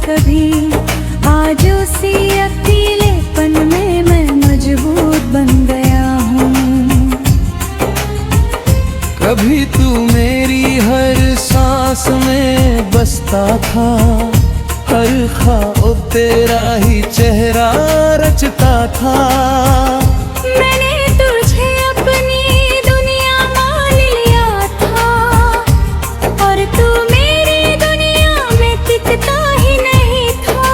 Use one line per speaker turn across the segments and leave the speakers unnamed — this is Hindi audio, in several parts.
कभी, आज उसी अकेलेपन में मैं मजबूत बन गया हूँ।
कभी तू मेरी हर सांस में बसता था, हर ख्वाब तेरा ही चेहरा रचता था।
मैंने तुझे अपनी दुनिया मान लिया था, और तू मेरी दुनिया में टिकता ही नहीं था।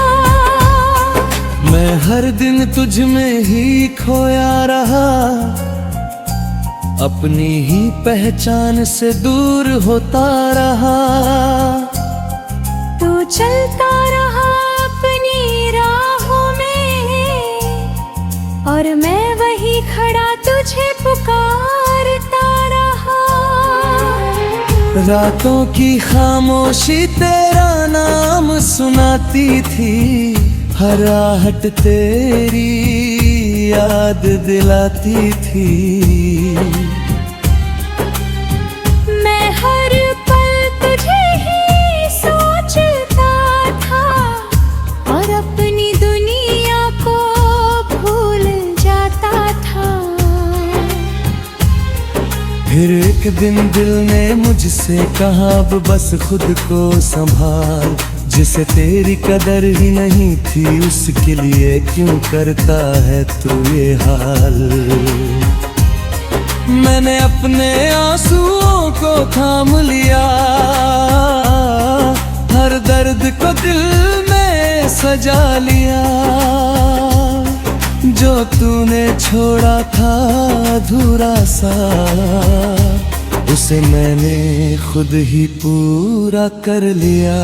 मैं हर दिन तुझ में ही खोया रहा, अपनी ही पहचान से दूर होता रहा।
तू चलता रहा अपनी राहों में, और मैं वही खड़ा तुझे पुकारता रहा।
रातों की खामोशी तेरा नाम सुनाती थी, हर आहट तेरी याद दिलाती थी।
मैं हर पल तुझे ही सोचता था, और अपनी दुनिया को भूल जाता था।
फिर एक दिन दिल ने मुझसे कहा, अब बस खुद को संभाल, जिसे तेरी कदर ही नहीं थी उसके लिए क्यों करता है तू ये हाल। मैंने अपने आंसुओं को थाम लिया, हर दर्द को दिल में सजा लिया। जो तूने छोड़ा था अधूरा सा, उसे मैंने खुद ही पूरा कर लिया।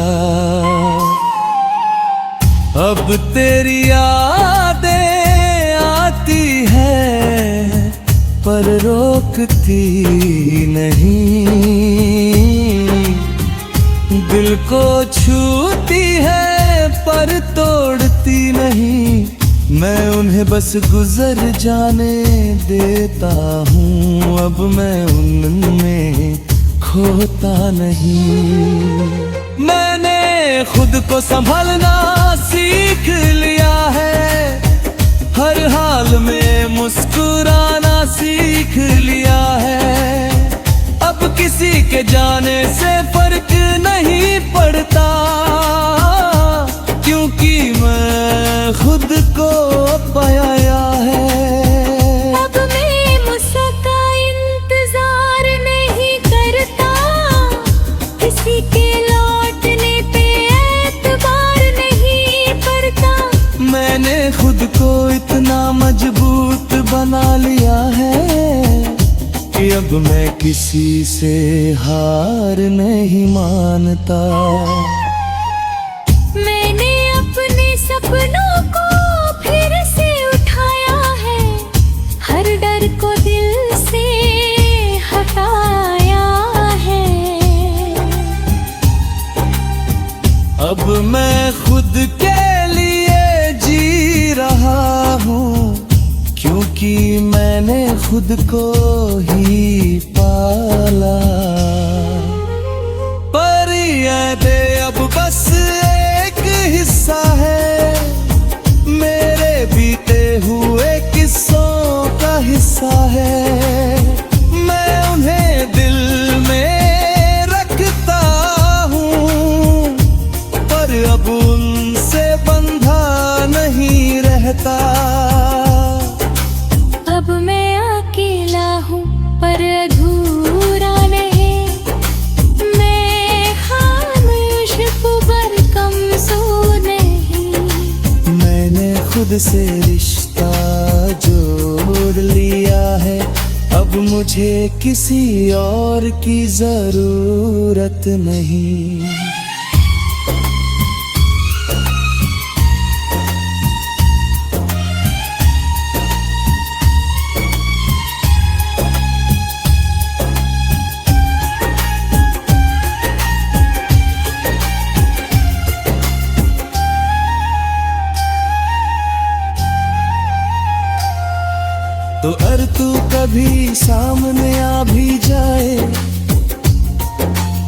अब तेरी यादें आती है पर रोकती नहीं, दिल को छूती है पर तोड़ती नहीं। मैं उन्हें बस गुजर जाने देता हूँ, अब मैं उनमें खोता नहीं। मैंने खुद को संभलना सीख लिया है, हर हाल में मुस्कुराना सीख लिया है। अब किसी के जाने से फर्क नहीं पड़ता, क्योंकि मैं खुद को पाया है।
अब मैं मुझका इंतजार नहीं करता, किसी के लौटने पे एतबार नहीं करता।
मैंने खुद को इतना मजबूत बना लिया है कि अब मैं किसी से हार नहीं मानता।
मैंने अपने सपनों को फिर से उठाया है, हर डर को दिल से हटाया है।
अब मैं खुद के लिए जी रहा हूँ, क्योंकि मैंने खुद को ही पाला। पर यादें अब बस एक हिस्सा है, मेरे बीते हुए किस्सों का हिस्सा है। मैं उन्हें दिल में रखता हूँ, पर अब उनसे बंधा नहीं रहता।
अब मैं अकेला हूँ पर अधूरा नहीं, मैं खामोश पर कमजोर नहीं।
मैंने खुद से रिश्ता जोड़ लिया है, अब मुझे किसी और की जरूरत नहीं। तो अगर तू कभी सामने आ भी जाए,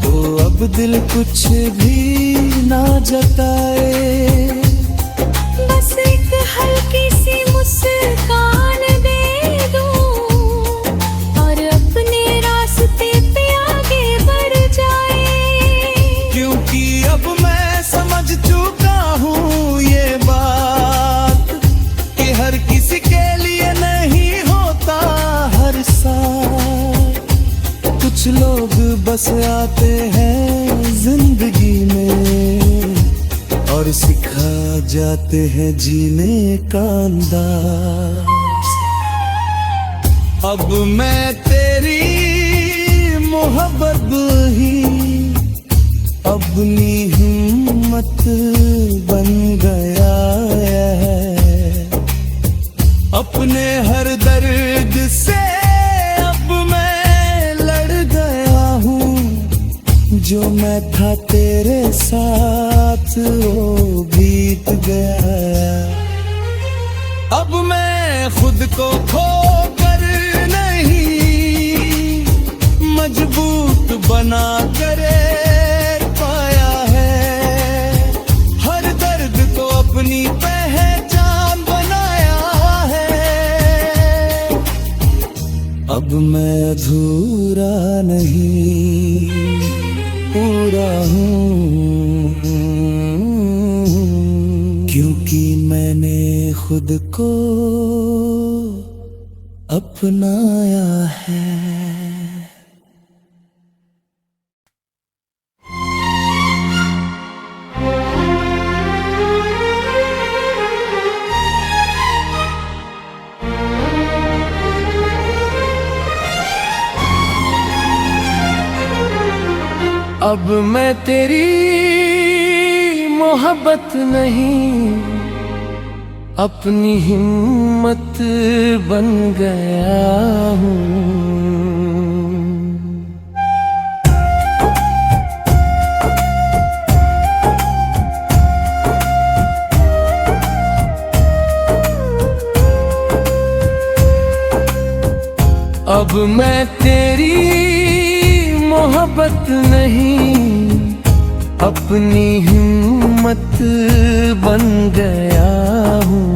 तो अब अब दिल कुछ भी ना जताए,
बस एक हल्की सी मुस्कान दे दूं और अपने रास्ते पे आगे बढ़ जाए।
क्योंकि अब मैं समझ चुका हूँ ये बात कि हर किसी के लिए नहीं होता हर साथ। कुछ लोग बस आते हैं जिंदगी में और सिखा जाते हैं जीने का अंदाज। अब मैं तेरी मोहब्बत ही अपनी हिम्मत बन गया है। अपने हर दर्द से अब मैं लड़ गया हूँ, जो मैं था तेरे साथ वो बीत गया। अब मैं खुद को खो कर नहीं, मजबूत बना कर पाया है। हर दर्द को अपनी पहचान बनाया है। अब मैं अधूरा नहीं पूरा हूँ, क्योंकि मैंने खुद को अपनाया है। अब मैं तेरी मोहब्बत नहीं, अपनी हिम्मत बन गया हूँ। अब मैं तेरी मोहब्बत नहीं, अपनी हिम्मत बन गया हूँ।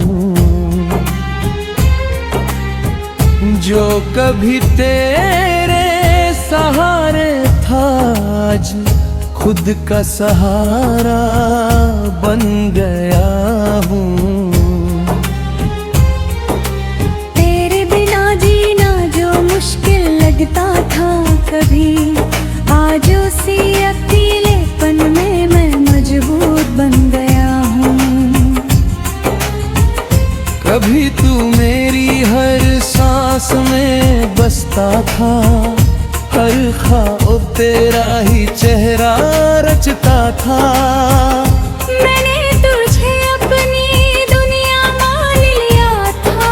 जो कभी तेरे सहारे था आज खुद का सहारा बन गया हूँ।
तेरे बिना जीना जो मुश्किल लगता था कभी, आज उसी अकेलेपन में मैं मजबूत बन गया हूँ।
कभी तू मेरी हर सांस में बसता था, हर ख्वाब तेरा ही चेहरा रचता था।
मैंने तुझे अपनी दुनिया मान लिया था,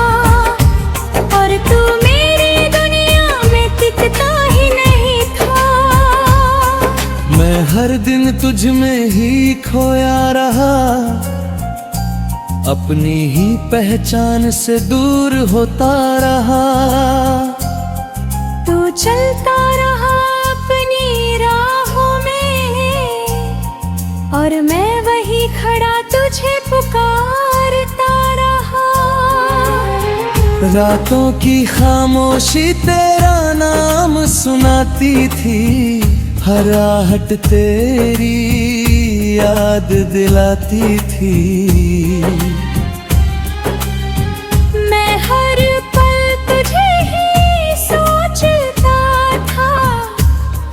और तू मेरी दुनिया में टिकता ही नहीं था।
मैं हर दिन तुझ में ही खोया रहा, अपनी ही पहचान से दूर होता रहा।
तू चलता रहा अपनी राहों में, और मैं वही खड़ा तुझे पुकारता रहा।
रातों की खामोशी तेरा नाम सुनाती थी, हर आहट तेरी याद दिलाती थी।
मैं हर पल तुझे ही सोचता था,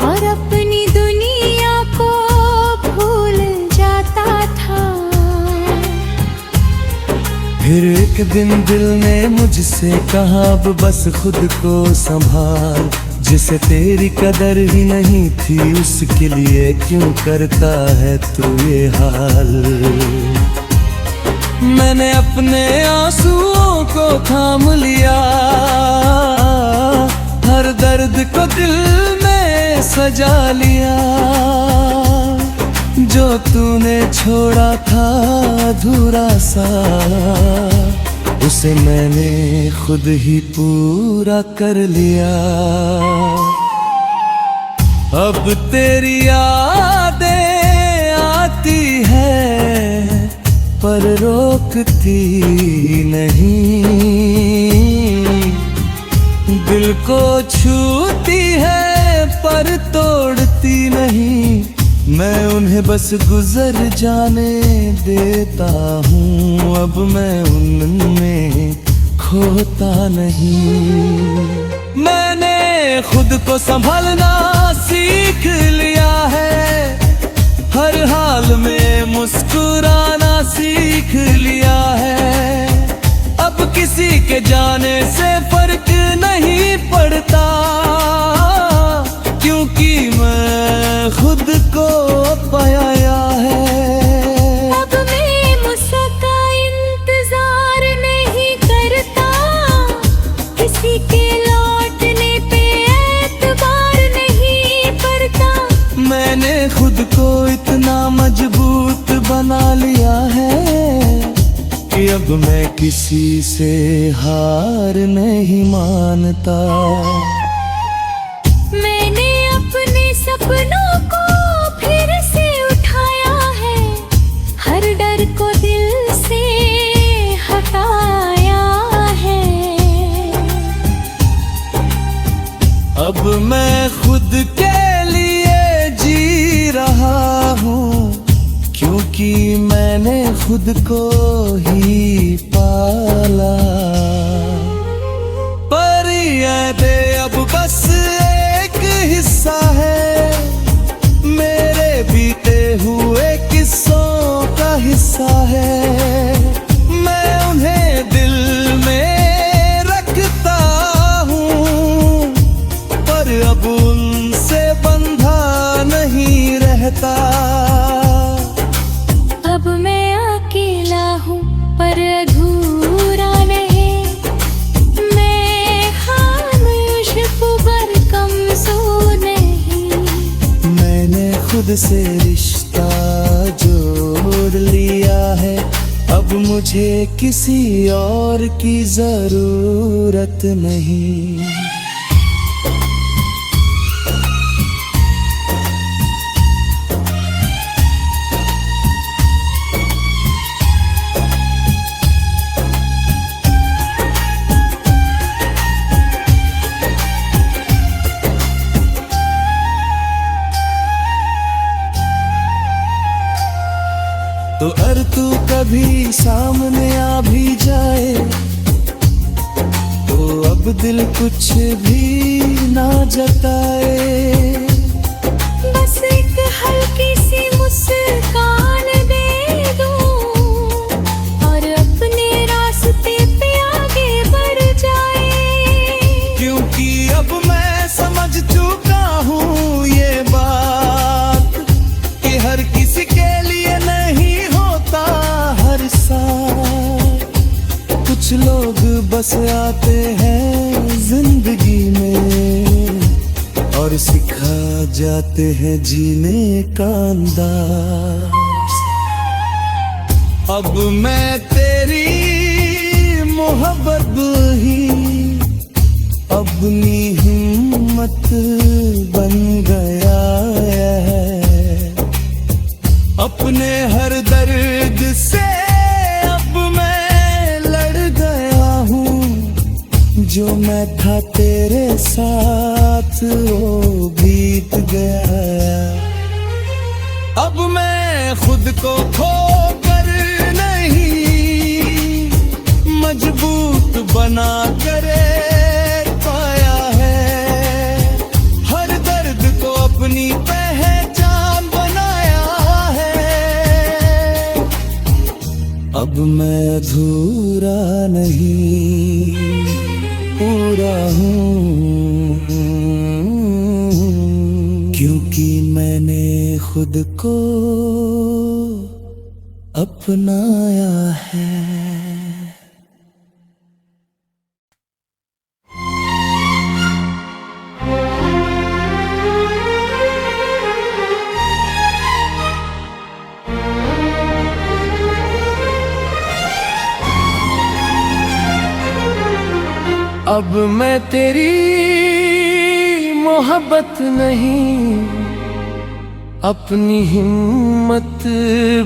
और अपनी दुनिया को भूल जाता था।
फिर एक दिन दिल ने मुझसे कहा अब बस खुद को संभाल, जिसे तेरी कदर ही नहीं थी उसके लिए क्यों करता है तू ये हाल। मैंने अपने आंसुओं को थाम लिया, हर दर्द को दिल में सजा लिया। जो तूने छोड़ा था अधूरा सा, उसे मैंने खुद ही पूरा कर लिया। अब तेरी यादें आती है पर रोकती नहीं, दिल को छूती है पर तोड़ती नहीं। मैं उन्हें बस गुजर जाने देता हूँ, अब मैं उनमें खोता नहीं। मैंने खुद को संभालना सीख लिया है, हर हाल में मुस्कुराना सीख लिया है। अब किसी के जाने से फर्क नहीं पड़ता, क्योंकि मैं खुद को पाया है।
अब मैं मुझका इंतजार नहीं करता, किसी के लौटने पे एतबार नहीं करता।
मैंने खुद को इतना मजबूत बना लिया है कि अब मैं किसी से हार नहीं मानता।
मैंने अपने सपनों को फिर से उठाया है, हर डर को दिल से हटाया है।
अब मैं खुद के लिए जी रहा हूँ, क्योंकि मैंने खुद को ही पाला। पर यादें अब बस एक हिस्सा है, मेरे बीते हुए किस्सों का हिस्सा है। मैं उन्हें दिल में रखता हूँ, पर अब उनसे बंधा नहीं रहता।
अब मैं अकेला हूँ पर अधूरा नहीं, मैं खामोश पर कमजोर नहीं।
मैंने खुद से रिश्ता जोड़ लिया है, अब मुझे किसी और की जरूरत नहीं। तो अगर तू कभी सामने आ भी जाए, तो अब दिल कुछ भी ना जताए।
बस एक हल्की सी मुस्कान दे दो और अपने रास्ते पे आगे बढ़ जाए।
क्योंकि अब मैं समझ चुका हूँ ये बात कि हर किसी के लिए नहीं होता हर साथ। कुछ लोग बस आते हैं जिंदगी में और सिखा जाते हैं जीने का अंदाज। अब मैं तेरी मोहब्बत ही अपनी हिम्मत बन गया है। अपने हर दर्द से अब मैं लड़ गया हूँ, जो मैं था तेरे साथ वो बीत गया। अब मैं खुद को खोकर नहीं, मजबूत बना कर पाया है। हर दर्द को अपनी पहचान बनाया है। अब मैं अधूरा नहीं, पूरा हूँ, क्योंकि मैंने खुद को अपनाया है। अब मैं तेरी मोहब्बत नहीं अपनी हिम्मत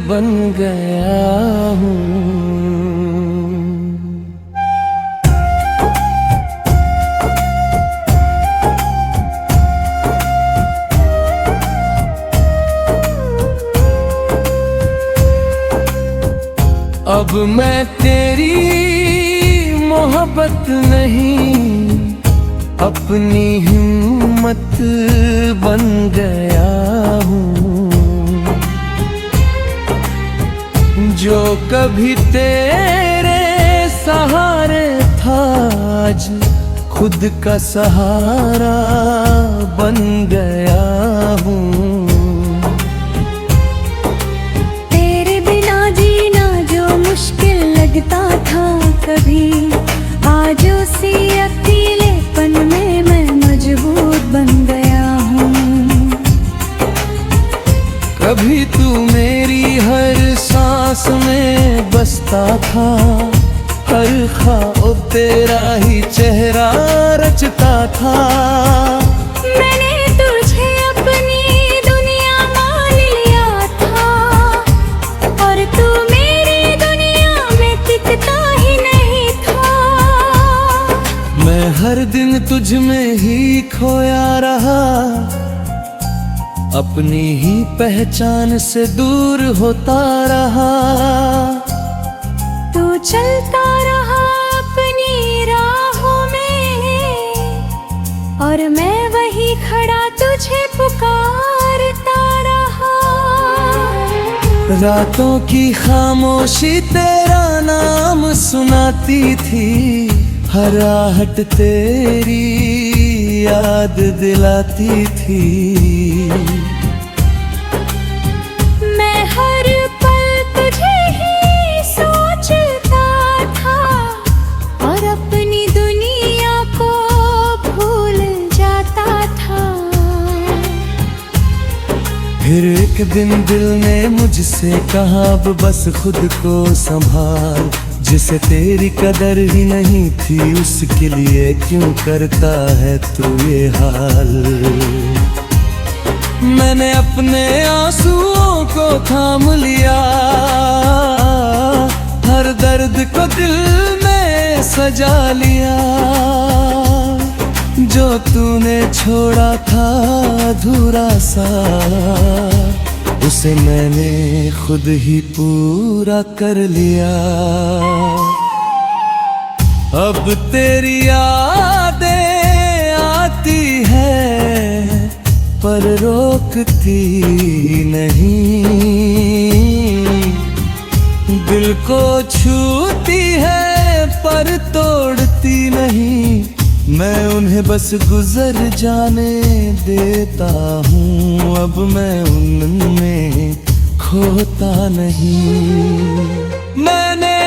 बन गया हूँ। अब मैं तेरी मोहब्बत नहीं अपनी हिम्मत बन गया हूँ। जो कभी तेरे सहारे था आज खुद का सहारा बन गया हूँ।
मुश्किल लगता था कभी आज उसी अकेलेपन में मैं मजबूत बन गया हूँ।
कभी तू मेरी हर सांस में बसता था, हर ख्वाब तेरा ही चेहरा रचता था।
मैंने तुझे अपनी दुनिया मान लिया था और तू ही नहीं था।
मैं हर दिन तुझ में ही खोया रहा, अपनी ही पहचान से दूर होता रहा।
तू चलता रहा अपनी राहों में और मैं वही खड़ा तुझे पुकारता रहा।
रातों की खामोशी तेरा नाम सुनाती थी, हर आहट तेरी याद दिलाती थी।
मैं हर पल तुझे ही सोचता था और अपनी दुनिया को भूल जाता था।
फिर एक दिन दिल ने मुझसे कहा अब बस खुद को संभाल, जिसे तेरी कदर ही नहीं थी उसके लिए क्यों करता है तू ये हाल। मैंने अपने आंसुओं को थाम लिया, हर दर्द को दिल में सजा लिया। जो तूने छोड़ा था अधूरा सा उसे मैंने खुद ही पूरा कर लिया। अब तेरी यादें आती है पर रोकती नहीं, दिल को छूती है पर तोड़ती नहीं। मैं उन्हें बस गुजर जाने देता हूँ, अब मैं उनमें खोता नहीं। मैंने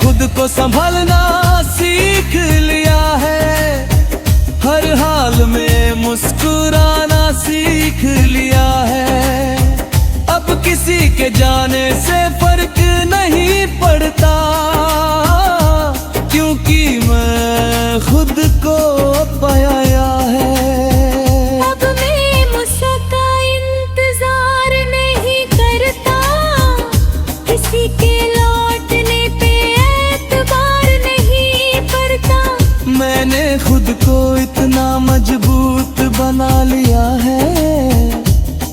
खुद को संभालना सीख लिया है, हर हाल में मुस्कुराना सीख लिया है। अब किसी के जाने से फर्क नहीं पड़ता, क्योंकि मैं खुद को पाया है।
अब मैं मुझका इंतजार नहीं करता, किसी के लौटने पे एतबार नहीं पड़ता।
मैंने खुद को इतना मजबूत बना लिया है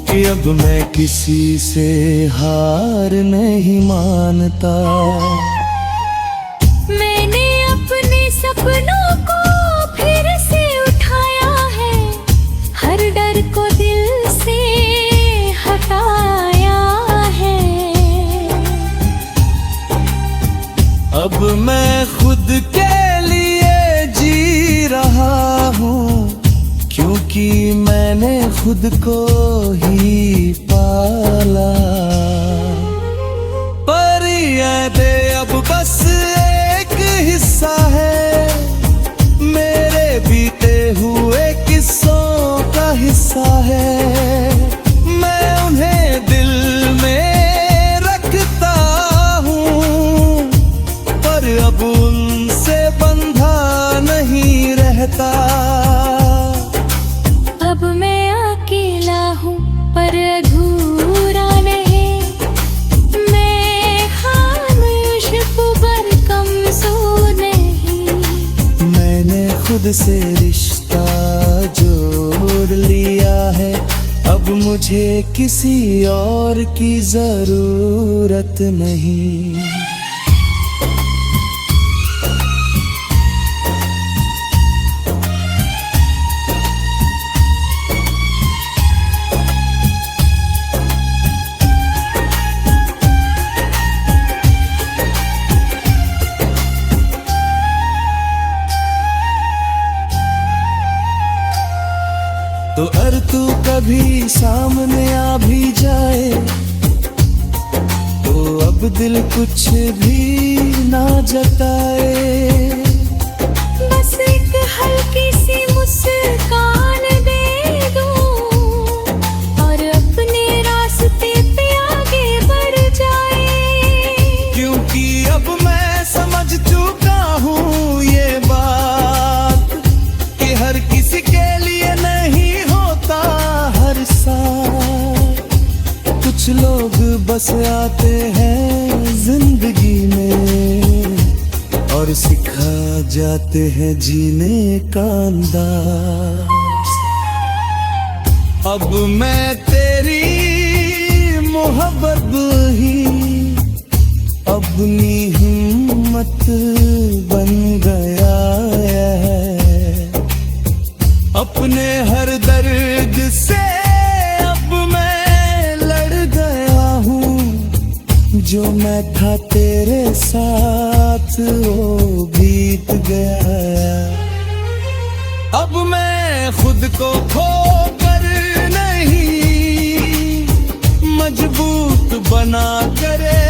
कि अब मैं किसी से हार नहीं मानता।
मैंने अपने सपनों को फिर से उठाया है, हर डर को दिल से हटाया है।
अब मैं खुद के लिए जी रहा हूँ, क्योंकि मैंने खुद को ही पाला। पर यादें अब बस एक हिस्सा है, मेरे बीते हुए किस्सों का हिस्सा है। मैं उन्हें दिल में रखता हूँ पर अब उनसे बंधा नहीं रहता।
अब
खुद से रिश्ता जोड़ लिया है। अब मुझे किसी और की जरूरत नहीं। तो अगर तू कभी सामने आ भी जाए तो अब दिल कुछ भी ना जताए।
बस एक हल्की सी मुस्कान दे दूं और अपने रास्ते पे आगे बढ़ जाए।
क्योंकि अब मैं समझ चुका हूँ ये बात कि हर किसी के लिए नहीं हर साथ। कुछ लोग बस आते हैं जिंदगी में और सिखा जाते हैं जीने का अंदाज। अब मैं तेरी मोहब्बत ही अपनी हिम्मत बन गया है। अपने हर दर्द से अब मैं लड़ गया हूँ। जो मैं था तेरे साथ वो बीत गया। अब मैं खुद को खो कर नहीं मजबूत बना करे